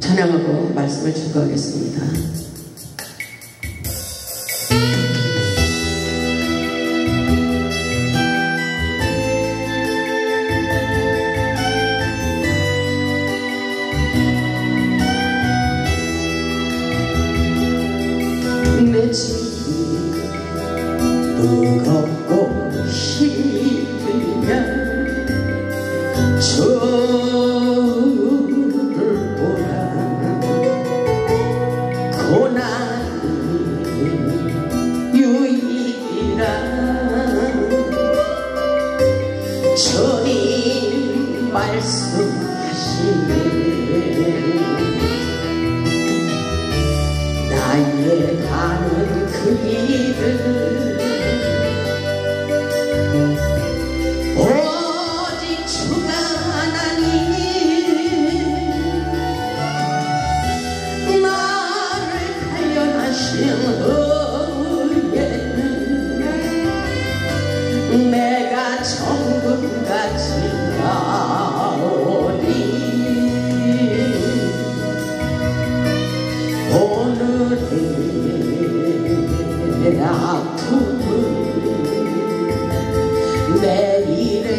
찬양하고 말씀을 증거하겠습니다. 내 집이 무겁고 힘이 들면 저를 보라. 고난이 유익이라 주님 말씀하시네. 나의 가는 그 길을 오직 주가 하나님 나를 단련하신 후에는 내가 천국까지 가오리. 오늘의 아픔은 내일의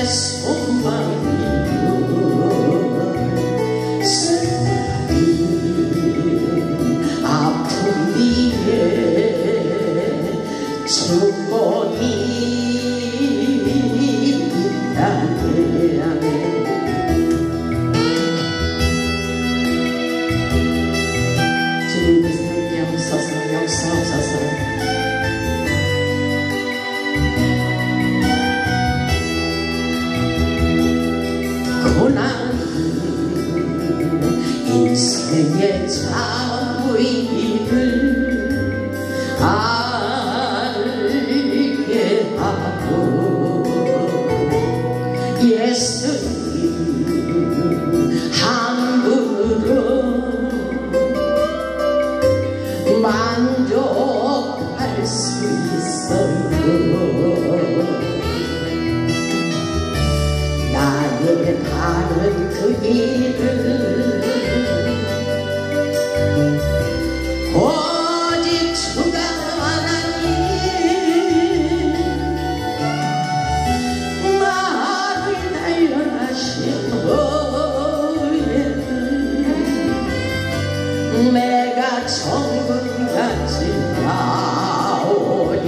소망이요. 쓰라린 아픔 위에 축복이 있다네. 주님께서 함께 하옵소서. 역사하옵소서. 고난 인생의 자부임을 알게 하고 예수님 함부로 만족할 수 있어요. 나의 가는 그 길을 오직 주가 하나님 나를 단련하신 후에는 내가 천국까지 가오리.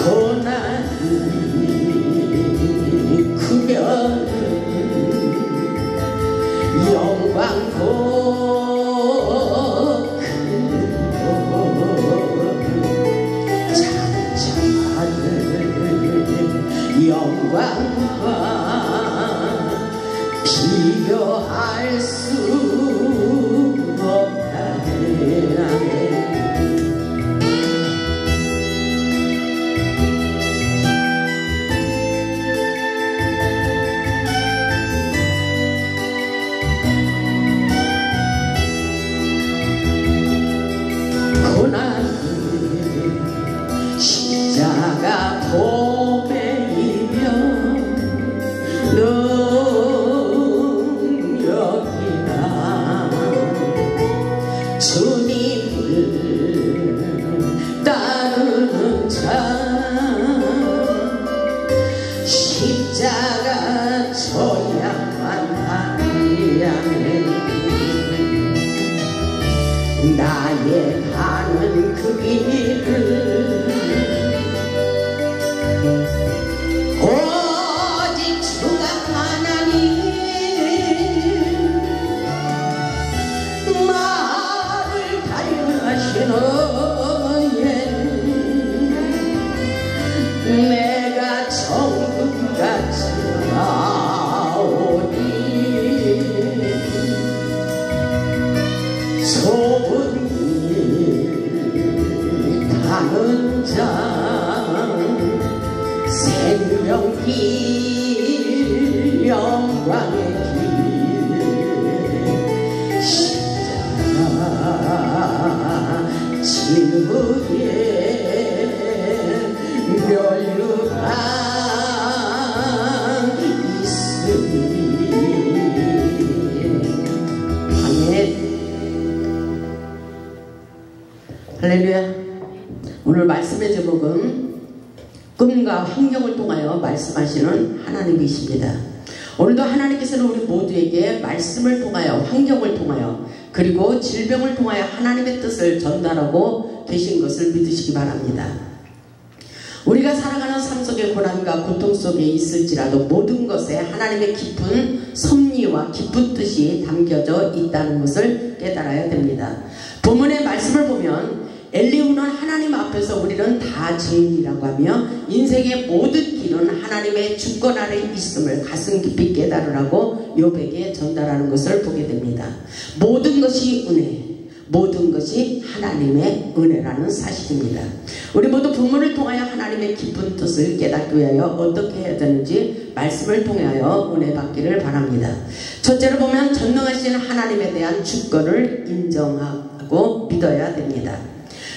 고난이 크면 영광도 크고 잠잠하는 영광과 비교할 수 없다네. 고난은 십자가 보배이며 능력이나 주님을 따르는 자 십자가 져야만 하리라네. 나의 가는 그 길을 오직 주가 하나님 나를 단련하신 후에는 내가 천국까지 가오니. 좁은 길 가는 자 생명길 영광의 길 십자가 지우에 멸류관 이 할렐루야. 오늘 말씀의 제목은 꿈과 환경을 통하여 말씀하시는 하나님이십니다. 오늘도 하나님께서는 우리 모두에게 말씀을 통하여, 환경을 통하여, 그리고 질병을 통하여 하나님의 뜻을 전달하고 계신 것을 믿으시기 바랍니다. 우리가 살아가는 삶 속의 고난과 고통 속에 있을지라도 모든 것에 하나님의 깊은 섭리와 깊은 뜻이 담겨져 있다는 것을 깨달아야 됩니다. 본문의 말씀을 보면 엘리후는 하나님 앞에서 우리는 다 죄인이라고 하며 인생의 모든 길은 하나님의 주권 아래 있음을 가슴 깊이 깨달으라고 욥에게 전달하는 것을 보게 됩니다. 모든 것이 은혜, 모든 것이 하나님의 은혜라는 사실입니다. 우리 모두 본문을 통하여 하나님의 깊은 뜻을 깨닫기 위하여 어떻게 해야 되는지 말씀을 통하여 은혜 받기를 바랍니다. 첫째로 보면 전능하신 하나님에 대한 주권을 인정하고 믿어야 됩니다.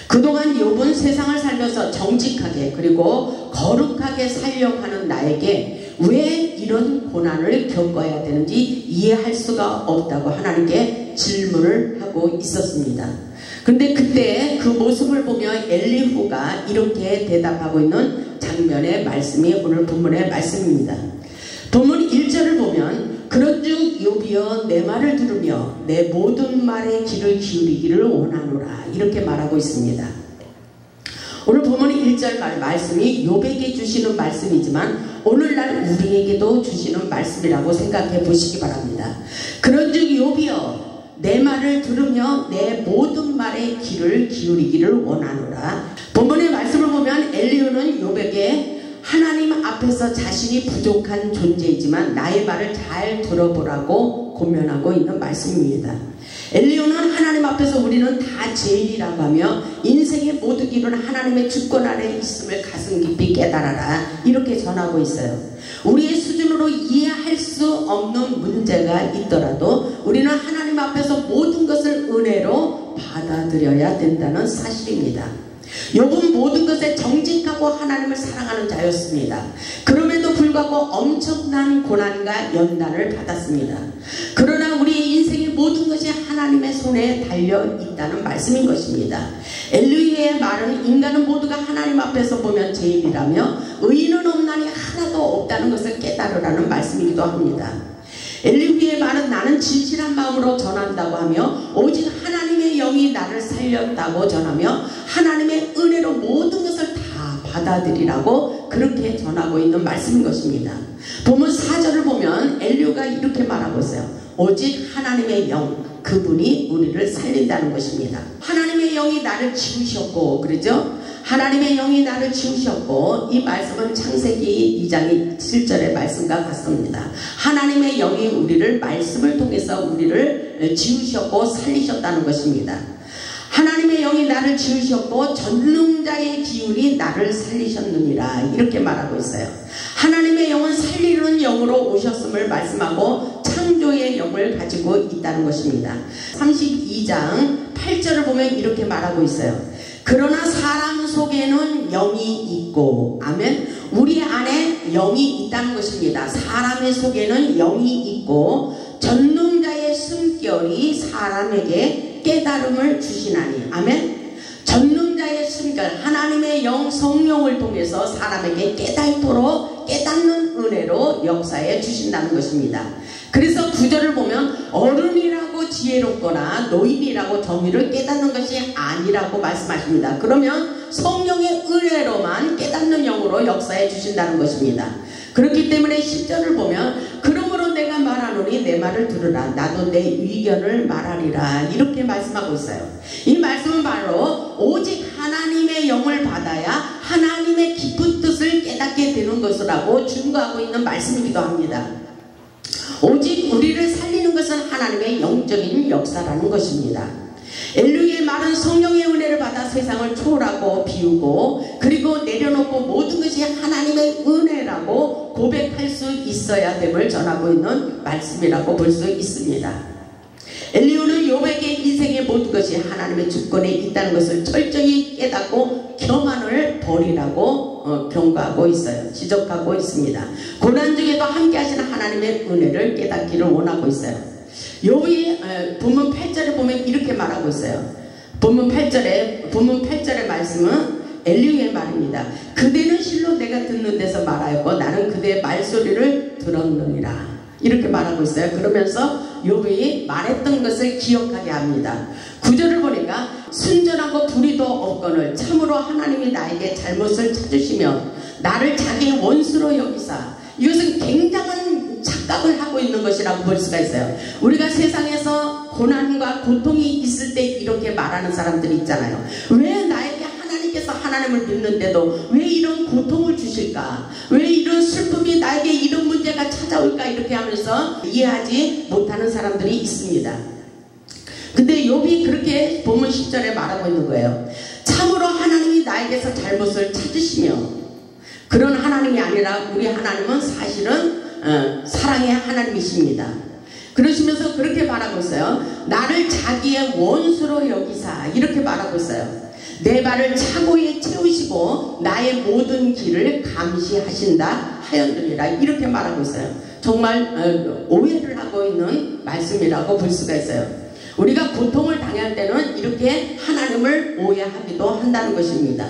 그동안 욥은 세상을 살면서 정직하게 그리고 거룩하게 살려고 하는 나에게 왜 이런 고난을 겪어야 되는지 이해할 수가 없다고 하나님께 질문을 하고 있었습니다. 근데 그때 그 모습을 보며 엘리후가 이렇게 대답하고 있는 장면의 말씀이 오늘 본문의 말씀입니다. 본문 1절을 보면 그런즉 욥이여 내 말을 들으며 내 모든 말에 귀를 기울이기를 원하노라 이렇게 말하고 있습니다. 오늘 본문 1절 말씀이 욥에게 주시는 말씀이지만 오늘날 우리에게도 주시는 말씀이라고 생각해 보시기 바랍니다. 그런즉 욥이여 내 말을 들으며 내 모든 말에 귀를 기울이기를 원하노라. 본문의 말씀을 보면 엘리후는 욥에게 하나님 앞에서 자신이 부족한 존재이지만 나의 말을 잘 들어보라고 권면하고 있는 말씀입니다. 엘리후는 하나님 앞에서 우리는 다 죄인이라고 하며 인생의 모든 길은 하나님의 주권 아래 있음을 가슴 깊이 깨달아라 이렇게 전하고 있어요. 우리의 수준으로 이해할 수 없는 문제가 있더라도 우리는 하나님 앞에서 모든 것을 은혜로 받아들여야 된다는 사실입니다. 욥은 모든 것에 정직하고 하나님을 사랑하는 자였습니다. 그럼에도 불구하고 엄청난 고난과 연단을 받았습니다. 그러나 우리의 인생의 모든 것이 하나님의 손에 달려 있다는 말씀인 것입니다. 엘리후의 말은 인간은 모두가 하나님 앞에서 보면 죄인이라며 의인은 없나니 하나도 없다는 것을 깨달으라는 말씀이기도 합니다. 엘리후의 말은 나는 진실한 마음으로 전한다고 하며 오직 하나님의 영이 나를 살렸다고 전하며 하나님의 은혜로 모든 것을 다 받아들이라고 그렇게 전하고 있는 말씀인 것입니다. 본문 4절을 보면 엘리후가 이렇게 말하고 있어요. 오직 하나님의 영, 그분이 우리를 살린다는 것입니다. 하나님의 영이 나를 지우셨고, 그러죠? 하나님의 영이 나를 지우셨고, 이 말씀은 창세기 2장 7절의 말씀과 같습니다. 하나님의 영이 우리를 말씀을 통해서 우리를 지우셨고 살리셨다는 것입니다. 하나님의 영이 나를 지으셨고 전능자의 기운이 나를 살리셨느니라 이렇게 말하고 있어요. 하나님의 영은 살리는 영으로 오셨음을 말씀하고 창조의 영을 가지고 있다는 것입니다. 32장 8절을 보면 이렇게 말하고 있어요. 그러나 사람 속에는 영이 있고, 아멘. 우리 안에 영이 있다는 것입니다. 사람의 속에는 영이 있고 전능자의 숨결이 사람에게 깨달음을 주시나니, 아멘. 전능자의 숨결, 하나님의 영 성령을 통해서 사람에게 깨닫도록 깨닫는 은혜로 역사해 주신다는 것입니다. 그래서 구절을 보면 어른이라고 지혜롭거나 노인이라고 정의를 깨닫는 것이 아니라고 말씀하십니다. 그러면 성령의 은혜로만 깨닫는 영으로 역사해 주신다는 것입니다. 그렇기 때문에 10절을 보면 그러므로 내가 말하노니 내 말을 들으라 나도 내 의견을 말하리라 이렇게 말씀하고 있어요. 이 말씀은 바로 오직 하나님의 영을 받아야 하나님의 깊은 뜻을 깨닫게 되는 것이라고 증거하고 있는 말씀이기도 합니다. 오직 우리를 살리는 것은 하나님의 영적인 역사라는 것입니다. 엘리후의 말은 성령의 은혜를 받아 세상을 초월하고 비우고 그리고 내려놓고 모든 것이 하나님의 은혜라고 고백할 수 있어야 됨을 전하고 있는 말씀이라고 볼 수 있습니다. 엘리후는 욥에게 인생의 모든 것이 하나님의 주권에 있다는 것을 철저히 깨닫고 교만을 버리라고 경고하고 있어요. 지적하고 있습니다. 고난 중에도 함께 하시는 하나님의 은혜를 깨닫기를 원하고 있어요. 욥이 본문 8절에 보면 이렇게 말하고 있어요. 본문 8절의 말씀은 엘리후의 말입니다. 그대는 실로 내가 듣는 데서 말하였고 나는 그대의 말소리를 들었느니라. 이렇게 말하고 있어요. 그러면서 욥이 말했던 것을 기억하게 합니다. 9절을 보니까 순전하고 불의도 없거늘 참으로 하나님이 나에게 잘못을 찾으시며 나를 자기의 원수로 여기사. 이것은 굉장한 착각을 하고 있는 것이라고 볼 수가 있어요. 우리가 세상에서 고난과 고통이 있을 때 이렇게 말하는 사람들이 있잖아요. 왜 나에게 하나님께서 하나님을 믿는데도 왜 이런 고통을 주실까? 왜 이런 슬픔이 나에게 이런 문제가 찾아올까? 이렇게 하면서 이해하지 못하는 사람들이 있습니다. 근데 욥이 그렇게 본문 10절에 말하고 있는 거예요. 참으로 하나님이 나에게서 잘못을 찾으시며, 그런 하나님이 아니라 우리 하나님은 사실은 사랑의 하나님이십니다. 그러시면서 그렇게 말하고 있어요. 나를 자기의 원수로 여기사. 이렇게 말하고 있어요. 내 발을 차고에 채우시고 나의 모든 길을 감시하신다 하였느니라. 이렇게 말하고 있어요. 정말 오해를 하고 있는 말씀이라고 볼 수가 있어요. 우리가 고통을 당할 때는 이렇게 하나님을 오해하기도 한다는 것입니다.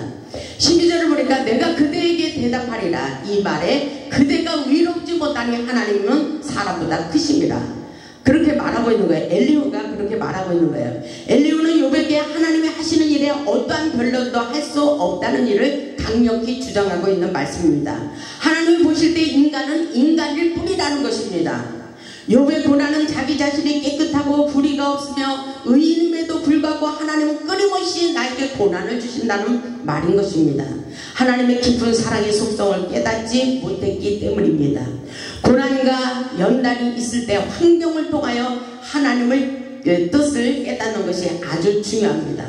12절을 보니까 내가 그대에게 대답하리라. 이 말에 그대가 위롭지 못하니 하나님은 사람보다 크심이라. 그렇게 말하고 있는 거예요. 엘리후가 그렇게 말하고 있는 거예요. 엘리후는 욥에게 하나님이 하시는 일에 어떠한 변론도 할 수 없다는 일을 강력히 주장하고 있는 말씀입니다. 하나님이 보실 때 인간은 인간일 뿐이라는 것입니다. 욥의 고난은 자기 자신이 깨끗하고 불의가 없으며 의인임에도 불구하고 하나님은 끊임없이 나에게 고난을 주신다는 말인 것입니다. 하나님의 깊은 사랑의 속성을 깨닫지 못했기 때문입니다. 고난과 연단이 있을 때 환경을 통하여 하나님의 뜻을 깨닫는 것이 아주 중요합니다.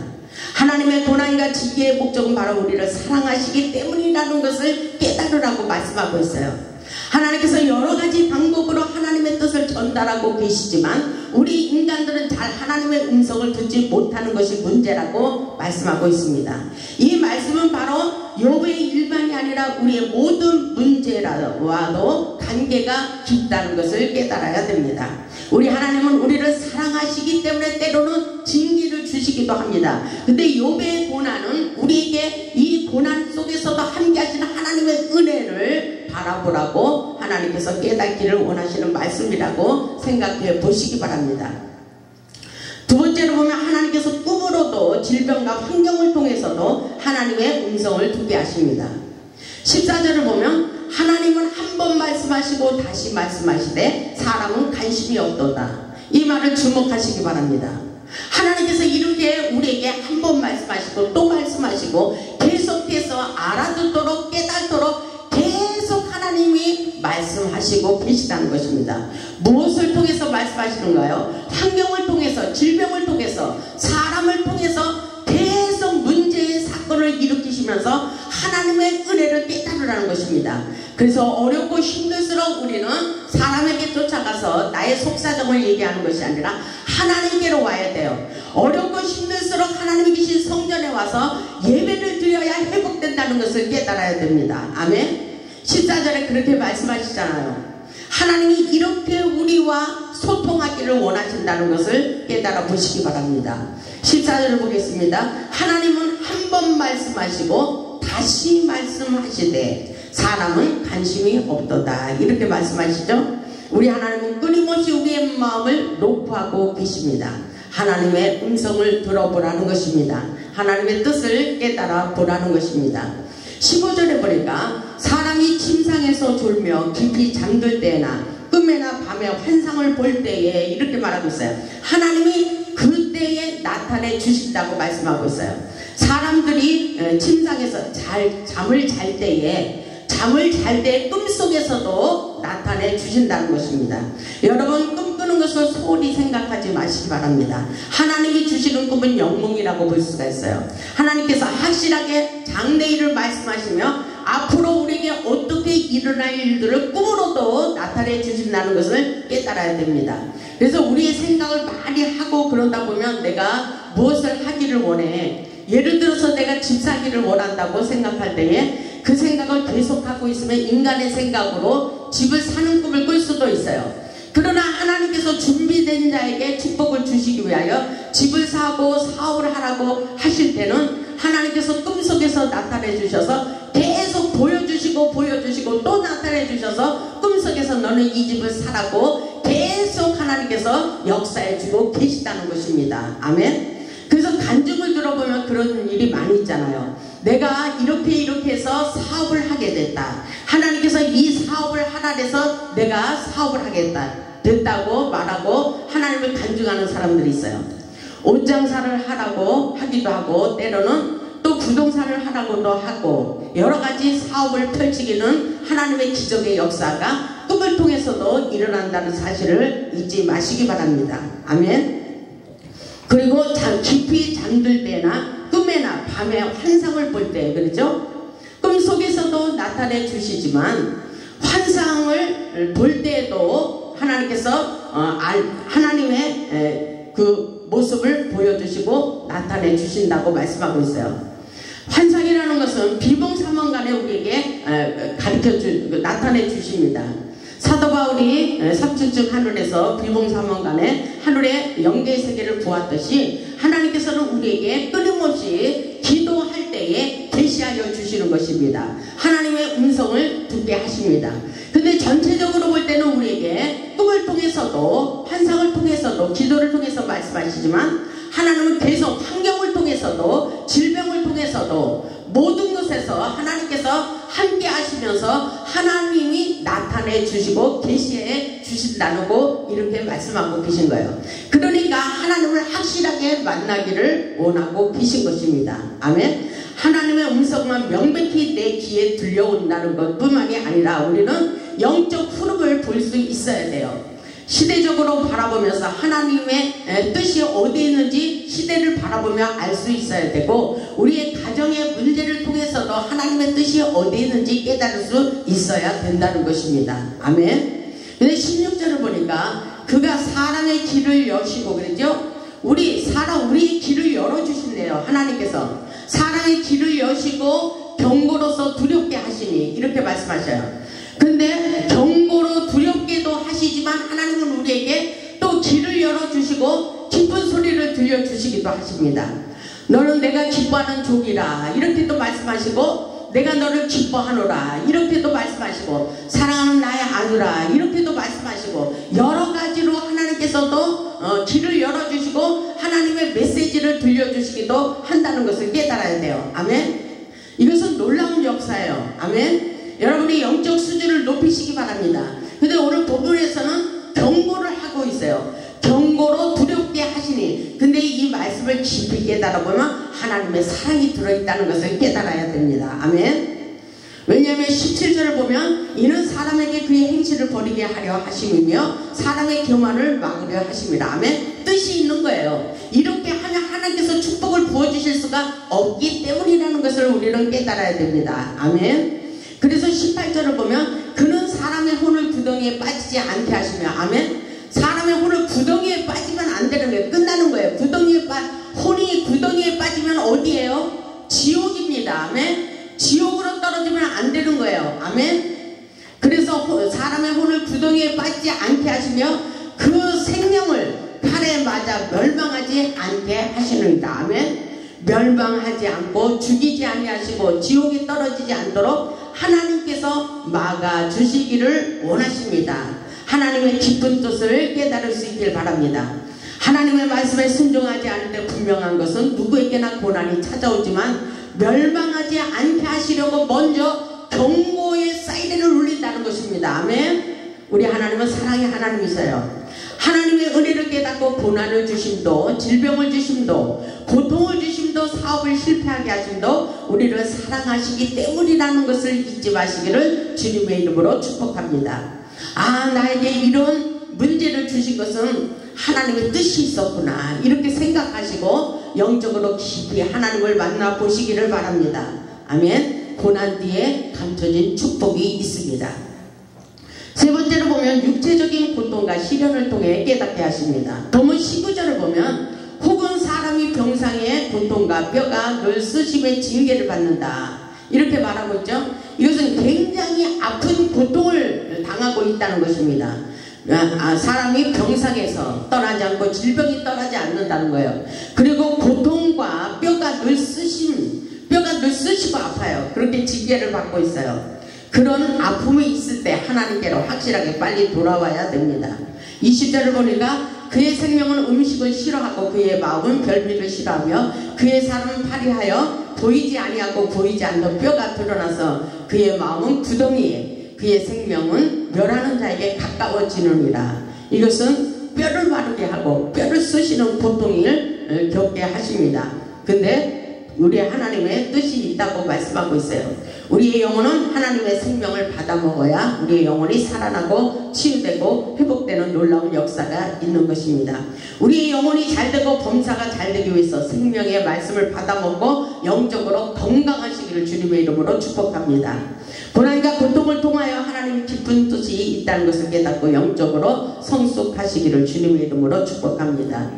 하나님의 고난과 지기의 목적은 바로 우리를 사랑하시기 때문이라는 것을 깨달으라고 말씀하고 있어요. 하나님께서 여러 가지 방법으로 하나님의 뜻을 전달하고 계시지만 우리 인간들은 잘 하나님의 음성을 듣지 못하는 것이 문제라고 말씀하고 있습니다. 이 말씀은 바로 욥의 일반이 아니라 우리의 모든 문제와도 관계가 깊다는 것을 깨달아야 됩니다. 우리 하나님은 우리를 사랑하시기 때문에 때로는 징계를 주시기도 합니다. 근데 욥의 고난은 우리에게 이 고난 속에서도 함께하시는 하나님의 은혜를 바라보라고 하나님께서 깨닫기를 원하시는 말씀이라고 생각해 보시기 바랍니다. 두 번째로 보면 하나님께서 꿈으로도 질병과 환경을 통해서도 하나님의 음성을 듣게 하십니다. 14절을 보면 하나님은 한 번 말씀하시고 다시 말씀하시되 사람은 관심이 없도다. 이 말을 주목하시기 바랍니다. 하나님께서 이렇게 우리에게 한 번 말씀하시고 또 말씀하시고 계속해서 알아듣도록 깨닫도록 계속 하나님이 말씀하시고 계시다는 것입니다. 무엇을 통해서 말씀하시는가요? 환경을 통해서, 질병을 통해서, 사람을 통해서 계속 문제의 사건을 일으키시면서 하나님의 은혜를 깨달으라는 것입니다. 그래서 어렵고 힘들수록 우리는 사람에게 쫓아가서 나의 속사정을 얘기하는 것이 아니라 하나님께로 와야 돼요. 어렵고 힘들수록 하나님이 계신 성전에 와서 예배를 드려야 회복된다는 것을 깨달아야 됩니다. 아멘. 14절에 그렇게 말씀하시잖아요. 하나님이 이렇게 우리와 소통하기를 원하신다는 것을 깨달아 보시기 바랍니다. 14절을 보겠습니다. 하나님은 한 번 말씀하시고 다시 말씀하시되 사람은 관심이 없도다. 이렇게 말씀하시죠. 우리 하나님은 끊임없이 우리의 마음을 높이하고 계십니다. 하나님의 음성을 들어보라는 것입니다. 하나님의 뜻을 깨달아 보라는 것입니다. 15절에 보니까 사람이 침상에서 졸며 깊이 잠들 때나 꿈에나 밤에 환상을 볼 때에 이렇게 말하고 있어요. 하나님이 그때에 나타내 주신다고 말씀하고 있어요. 사람들이 침상에서 잠을 잘 때 꿈속에서도 나타내 주신다는 것입니다. 여러분, 꿈꾸는 것을 소홀히 생각하지 마시기 바랍니다. 하나님이 주시는 꿈은 영몽이라고 볼 수가 있어요. 하나님께서 확실하게 장래일을 말씀하시며 앞으로 우리에게 어떻게 일어날 일들을 꿈으로도 나타내 주신다는 것을 깨달아야 됩니다. 그래서 우리의 생각을 많이 하고 그러다 보면 내가 무엇을 하기를 원해, 예를 들어서 내가 집 사기를 원한다고 생각할 때에 그 생각을 계속하고 있으면 인간의 생각으로 집을 사는 꿈을 꿀 수도 있어요. 그러나 하나님께서 준비된 자에게 축복을 주시기 위하여 집을 사고 사업을 하라고 하실 때는 하나님께서 꿈속에서 나타내 주셔서 계속 보여주시고 또 나타내 주셔서 꿈속에서 너는 이 집을 사라고 계속 하나님께서 역사해 주고 계시다는 것입니다. 아멘. 그래서 간증을 들어보면 그런 일이 많이 있잖아요. 내가 이렇게 해서 사업을 하게 됐다. 하나님께서 이 사업을 하라 해서 내가 사업을 하겠다. 됐다고 말하고 하나님을 간증하는 사람들이 있어요. 옷장사를 하라고 하기도 하고 때로는 또 부동산을 하라고도 하고 여러가지 사업을 펼치기는 하나님의 기적의 역사가 꿈을 통해서도 일어난다는 사실을 잊지 마시기 바랍니다. 아멘. 그리고 깊이 잠들 때나 꿈에나 밤에 환상을 볼 때 그렇죠? 꿈속에서도 나타내 주시지만 환상을 볼 때에도 하나님께서 하나님의 그 모습을 보여주시고 나타내 주신다고 말씀하고 있어요. 환상이라는 것은 비몽사몽간에 우리에게 나타내 주십니다. 사도 바울이 삼층층 하늘에서 비몽사몽간에 하늘의 영계의 세계를 보았듯이 하나님께서는 우리에게 끊임없이 기도할 때에 계시하여 주시는 것입니다. 하나님의 음성을 듣게 하십니다. 근데 전체적으로 볼 때는 우리에게 꿈을 통해서도 환상을 통해서도 기도를 통해서 말씀하시지만 하나님은 계속 환경을 통해서도 질병을 통해서도 모든 것에서 하나님께서 함께 하시면서 하나님이 나타내 주시고 계시해 주신다고 이렇게 말씀하고 계신 거예요. 그러니까 하나님을 확실하게 만나기를 원하고 계신 것입니다. 아멘. 하나님의 음성만 명백히 내 귀에 들려온다는 것뿐만이 아니라 우리는 영적 흐름을 볼 수 있어야 돼요. 시대적으로 바라보면서 하나님의 뜻이 어디에 있는지 시대를 바라보며 알 수 있어야 되고 우리의 가정의 문제를 통해서도 하나님의 뜻이 어디에 있는지 깨달을 수 있어야 된다는 것입니다. 아멘. 근데 16절을 보니까 그가 사람의 길을 여시고 그랬죠? 우리의 길을 열어주신대요. 하나님께서 사람의 길을 여시고 경고로서 두렵게 하시니 이렇게 말씀하셔요. 근데 경고로 두렵게도 하시지만 하나님은 우리에게 또 길을 열어주시고 기쁜 소리를 들려주시기도 하십니다. 너는 내가 기뻐하는 족이라 이렇게 또 말씀하시고 내가 너를 기뻐하노라 이렇게도 말씀하시고 사랑하는 나의 아들아 이렇게도 말씀하시고 여러 가지로 하나님께서도 길을 열어주시고 하나님의 메시지를 들려주시기도 한다는 것을 깨달아야 돼요. 아멘. 이것은 놀라운 역사예요. 아멘. 여러분이 영적 수준을 높이시기 바랍니다. 근데 오늘 본문에서는 경고를 하고 있어요. 경고로 두렵게 하시니. 근데 이 말씀을 깊이 깨달아보면 하나님의 사랑이 들어있다는 것을 깨달아야 됩니다. 아멘. 왜냐하면 17절을 보면 이는 사람에게 그의 행실을 버리게 하려 하심이며 사람의 교만을 막으려 하심이라. 아멘. 뜻이 있는 거예요. 이렇게 하면 하나님께서 축복을 부어주실 수가 없기 때문이라는 것을 우리는 깨달아야 됩니다. 아멘. 그래서 18절을 보면 그는 사람의 혼을 구덩이에 빠지지 않게 하시며. 아멘. 사람의 혼을 구덩이에 빠지면 안 되는 거예요. 끝나는 거예요. 혼이 구덩이에 빠지면 어디예요? 지옥입니다. 아멘. 지옥으로 떨어지면 안 되는 거예요. 아멘. 그래서 사람의 혼을 구덩이에 빠지지 않게 하시며 그 생명을 칼에 맞아 멸망하지 않게 하시는다. 아멘. 멸망하지 않고 죽이지 아니하시고 지옥에 떨어지지 않도록 하나님께서 막아주시기를 원하십니다. 하나님의 기쁜 뜻을 깨달을 수 있길 바랍니다. 하나님의 말씀에 순종하지 않을 때 분명한 것은 누구에게나 고난이 찾아오지만 멸망하지 않게 하시려고 먼저 경고의 사이렌을 울린다는 것입니다. 아멘. 우리 하나님은 사랑의 하나님이세요. 하나님의 은혜를 깨닫고 고난을 주심도 질병을 주심도 고통을 주심도 사업을 실패하게 하심도 우리를 사랑하시기 때문이라는 것을 잊지 마시기를 주님의 이름으로 축복합니다. 나에게 이런 문제를 주신 것은 하나님의 뜻이 있었구나 이렇게 생각하시고 영적으로 깊이 하나님을 만나보시기를 바랍니다. 아멘. 고난 뒤에 감춰진 축복이 있습니다. 세 번째로 보면 육체적인 고통과 시련을 통해 깨닫게 하십니다. 본문 19절을 보면 혹은 사람이 병상의 고통과 뼈가 늘 쓰심의 징계를 받는다 이렇게 말하고 있죠. 이것은 굉장히 아픈 고통을 당하고 있다는 것입니다. 사람이 병상에서 떠나지 않고 질병이 떠나지 않는다는 거예요. 그리고 고통과 뼈가 늘 쑤시고 아파요. 그렇게 징계를 받고 있어요. 그런 아픔이 있을 때 하나님께로 확실하게 빨리 돌아와야 됩니다. 20절을 보니까 그의 생명은 음식을 싫어하고 그의 마음은 별미를 싫어하며 그의 살은 파리하여 보이지 아니하고 보이지 않는 뼈가 드러나서 그의 마음은 구덩이에 그의 생명은 멸하는 자에게 가까워지느니라. 이것은 뼈를 마르게 하고 뼈를 쑤시는 고통을 겪게 하십니다. 근데 우리 하나님의 뜻이 있다고 말씀하고 있어요. 우리의 영혼은 하나님의 생명을 받아 먹어야 우리의 영혼이 살아나고 치유되고 회복되는 놀라운 역사가 있는 것입니다. 우리의 영혼이 잘되고 범사가 잘되기 위해서 생명의 말씀을 받아 먹고 영적으로 건강하시기를 주님의 이름으로 축복합니다. 고난과 고통을 통하여 하나님의 깊은 뜻이 있다는 것을 깨닫고 영적으로 성숙하시기를 주님의 이름으로 축복합니다.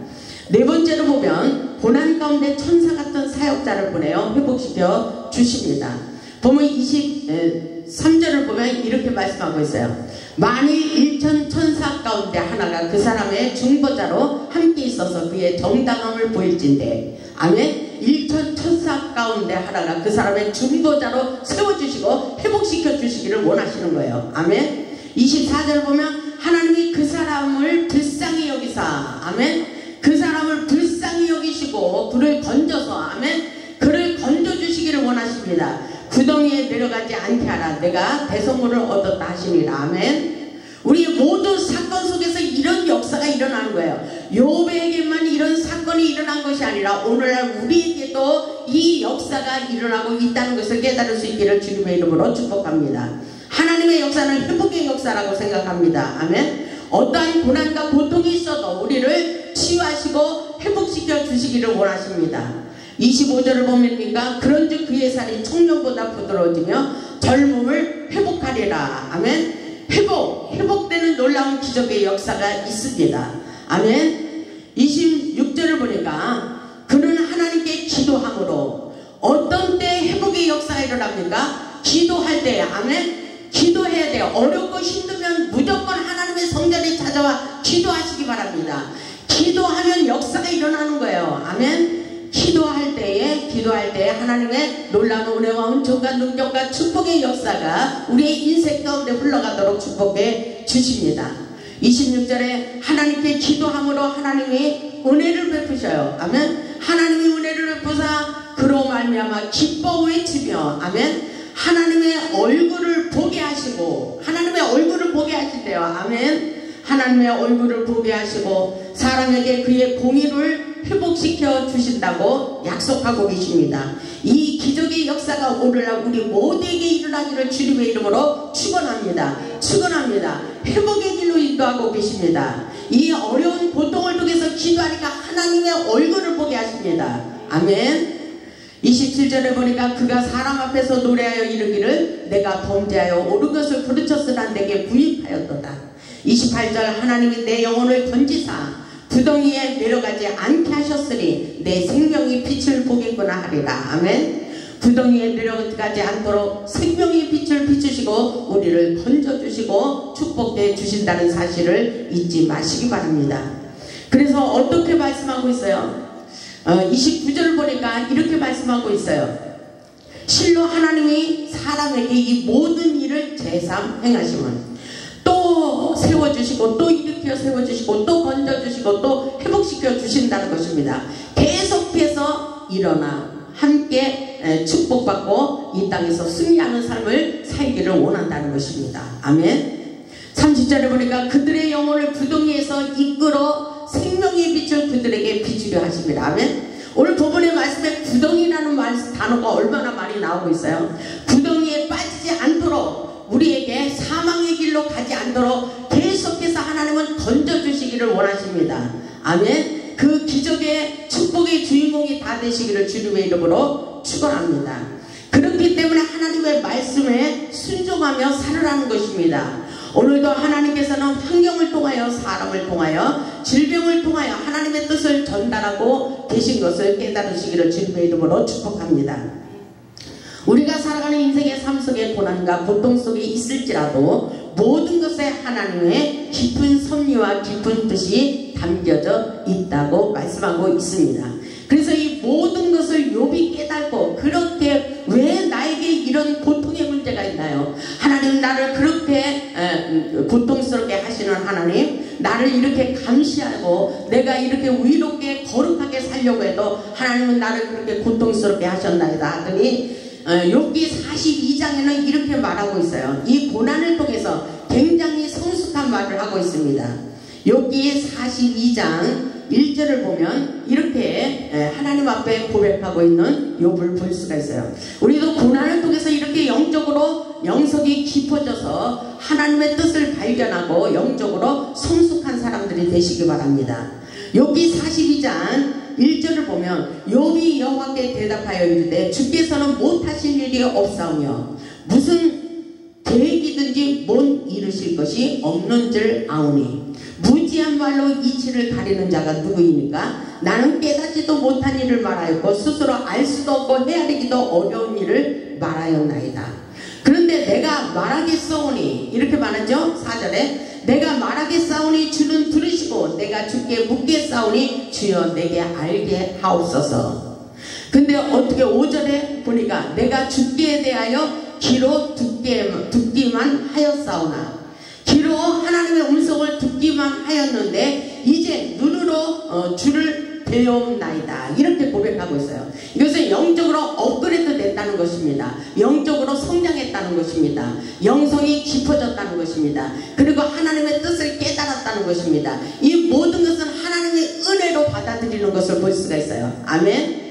네 번째로 보면 고난 가운데 천사 같은 사역자를 보내어 회복시켜 주십니다. 보면 23절을 보면 이렇게 말씀하고 있어요. 만일 1천 천사 가운데 하나가 그 사람의 중보자로 함께 있어서 그의 정당함을 보일진대. 아멘. 1천 천사 가운데 하나가 그 사람의 중보자로 세워주시고 회복시켜 주시기를 원하시는 거예요. 아멘. 24절을 보면 하나님이 그 사람을 불쌍히 여기사, 아멘, 그 사람을 불쌍히 여기시고 그를 건져서, 아멘, 그를 건져주시기를 원하십니다. 구덩이에 내려가지 않게 하라. 내가 대성물을 얻었다 하시니라. 아멘. 우리의 모든 사건 속에서 이런 역사가 일어나는 거예요. 욥에게만 이런 사건이 일어난 것이 아니라 오늘날 우리에게도 이 역사가 일어나고 있다는 것을 깨달을 수 있기를 주님의 이름으로 축복합니다. 하나님의 역사는 회복의 역사라고 생각합니다. 아멘. 어떠한 고난과 고통이 있어도 우리를 치유하시고 회복시켜 주시기를 원하십니다. 25절을 보면니까 그런즉 그의 살이 청년보다 부드러워지며 젊음을 회복하리라. 아멘. 회복되는 놀라운 기적의 역사가 있습니다. 아멘. 26절을 보니까 그는 하나님께 기도함으로, 어떤 때 회복의 역사가 일어납니까? 기도할 때. 아멘. 기도해야 돼요. 어렵고 힘들면 무조건 하나님의 성전에 찾아와 기도하시기 바랍니다. 기도하면 역사가 일어나는 거예요. 아멘. 기도할 때에 하나님의 놀라운 은혜와 은총과 능력과 축복의 역사가 우리의 인생 가운데 흘러가도록 축복해 주십니다. 26절에 하나님께 기도함으로 하나님이 은혜를 베푸셔요. 아멘. 하나님이 은혜를 베푸사 그로 말미암아 기뻐 외치며, 아멘, 하나님의 얼굴을 보게 하시고, 하나님의 얼굴을 보게 하신대요. 아멘. 하나님의 얼굴을 보게 하시고 사람에게 그의 공의를 회복시켜 주신다고 약속하고 계십니다. 이 기적의 역사가 오늘날 우리 모두에게 일어나기를 주님의 이름으로 축원합니다. 회복의 길로 인도하고 계십니다. 이 어려운 고통을 통해서 기도하니까 하나님의 얼굴을 보게 하십니다. 아멘. 27절에 보니까 그가 사람 앞에서 노래하여 이르기를 내가 범죄하여 옳은 것을 부르쳤으나 내게 부인하였도다. 28절 하나님이 내 영혼을 건지사 구덩이에 내려가지 않게 하셨으니 내 생명이 빛을 보겠구나 하리라. 아멘. 구덩이에 내려가지 않도록 생명의 빛을 비추시고 우리를 건져주시고 축복해 주신다는 사실을 잊지 마시기 바랍니다. 그래서 어떻게 말씀하고 있어요? 29절을 보니까 이렇게 말씀하고 있어요. 실로 하나님이 사람에게 이 모든 일을 제삼 행하시면 또 세워주시고 또 일으켜 세워주시고 또 건져주시고 또 회복시켜 주신다는 것입니다. 계속해서 일어나 함께 축복받고 이 땅에서 승리하는 삶을 살기를 원한다는 것입니다. 아멘. 30절에 보니까 그들의 영혼을 구덩이에서 이끌어 생명의 빛을 그들에게 비추려 하십니다. 아멘. 오늘 본문의 말씀에 구덩이라는 단어가 얼마나 많이 나오고 있어요. 구덩이에 빠지지 않도록, 우리에게 사망의 길로 가지 않도록 계속해서 하나님은 건져주시기를 원하십니다. 아멘. 그 기적의 축복의 주인공이 다 되시기를 주님의 이름으로 축원합니다. 그렇기 때문에 하나님의 말씀에 순종하며 살아가는 것입니다. 오늘도 하나님께서는 환경을 통하여, 사람을 통하여, 질병을 통하여 하나님의 뜻을 전달하고 계신 것을 깨달으시기를 주님의 이름으로 축복합니다. 우리가 살아가는 인생의 삶 속에 고난과 고통 속에 있을지라도 모든 것에 하나님의 깊은 섭리와 깊은 뜻이 담겨져 있다고 말씀하고 있습니다. 그래서 이 모든 것을 욥이 깨닫고 그렇게 왜 나에게 이런 고통의 문제가 있나요? 하나님 나를 그렇게 고통스럽게 하시는 하나님, 나를 이렇게 감시하고 내가 이렇게 의롭게 거룩하게 살려고 해도 하나님은 나를 그렇게 고통스럽게 하셨나이다 하더니 욥기 42장에는 이렇게 말하고 있어요. 이 고난을 통해서 굉장히 성숙한 말을 하고 있습니다. 욥기 42장 1절을 보면 이렇게 하나님 앞에 고백하고 있는 욥을 볼 수가 있어요. 우리도 고난을 통해서 이렇게 영적으로 영성이 깊어져서 하나님의 뜻을 발견하고 영적으로 성숙한 사람들이 되시기 바랍니다. 욥기 42장 1절을 보면 욥이 여호와께 대답하여 이르되 주께서는 못하실 일이 없사오며 무슨 계획이든지 못 이루실 것이 없는 줄 아오니 무지한 말로 이치를 가리는 자가 누구이니까? 나는 깨닫지도 못한 일을 말하였고 스스로 알 수도 없고 헤아리기도 어려운 일을 말하였나이다. 그런데 내가 말하겠사오니 이렇게 말하죠. 4절에 내가 말하겠사오니 주는 들으시고 내가 주께 묻겠사오니 주여 내게 알게 하옵소서. 근데 어떻게 5절에 보니까 내가 주께 대하여 귀로 듣기만 하였사오나, 귀로 하나님의 음성을 듣기만 하였는데 이제 눈으로 주를 배움나이다 이렇게 고백하고 있어요. 이것은 영적으로 업그레이드 됐다는 것입니다. 영적으로 성장했다는 것입니다. 영성이 깊어졌다는 것입니다. 그리고 하나님의 뜻을 깨달았다는 것입니다. 이 모든 것은 하나님의 은혜로 받아들이는 것을 볼 수가 있어요. 아멘.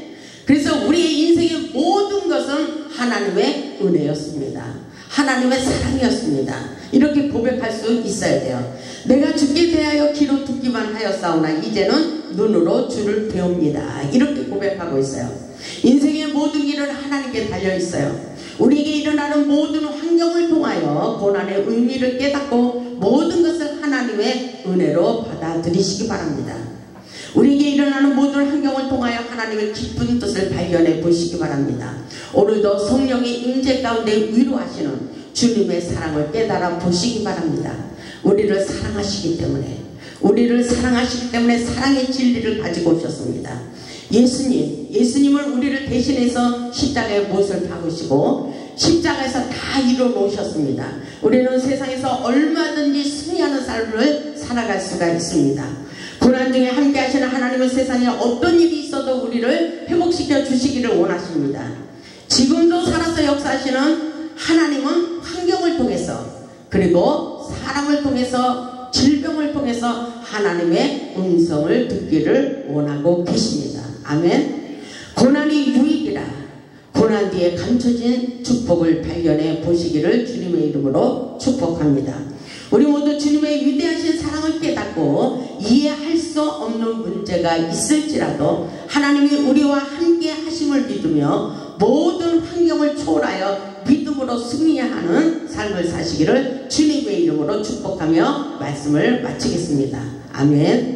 그래서 우리의 인생의 모든 것은 하나님의 은혜였습니다. 하나님의 사랑이었습니다. 이렇게 고백할 수 있어야 돼요. 내가 주께 대하여 귀로 듣기만 하였사오나 이제는 눈으로 주를 배웁니다. 이렇게 고백하고 있어요. 인생의 모든 길은 하나님께 달려있어요. 우리에게 일어나는 모든 환경을 통하여 고난의 의미를 깨닫고 모든 것을 하나님의 은혜로 받아들이시기 바랍니다. 우리에게 일어나는 모든 환경을 통하여 하나님의 깊은 뜻을 발견해 보시기 바랍니다. 오늘도 성령의 임재 가운데 위로하시는 주님의 사랑을 깨달아 보시기 바랍니다. 우리를 사랑하시기 때문에 사랑의 진리를 가지고 오셨습니다. 예수님을 우리를 대신해서 십자가의 못을 박으시고 십자가에서 다 이루어 놓으셨습니다. 우리는 세상에서 얼마든지 승리하는 삶을 살아갈 수가 있습니다. 고난 중에 함께 하시는 하나님은 세상에 어떤 일이 있어도 우리를 회복시켜 주시기를 원하십니다. 지금도 살아서 역사하시는 하나님은 환경을 통해서 그리고 사람을 통해서 질병을 통해서 하나님의 음성을 듣기를 원하고 계십니다. 아멘. 고난이 유익이라 고난 뒤에 감춰진 축복을 발견해 보시기를 주님의 이름으로 축복합니다. 우리 모두 주님의 위대하신 사랑을 깨닫고 이해할 수 없는 문제가 있을지라도 하나님이 우리와 함께 하심을 믿으며 모든 환경을 초월하여 믿음으로 승리하는 삶을 사시기를 주님의 이름으로 축복하며 말씀을 마치겠습니다. 아멘.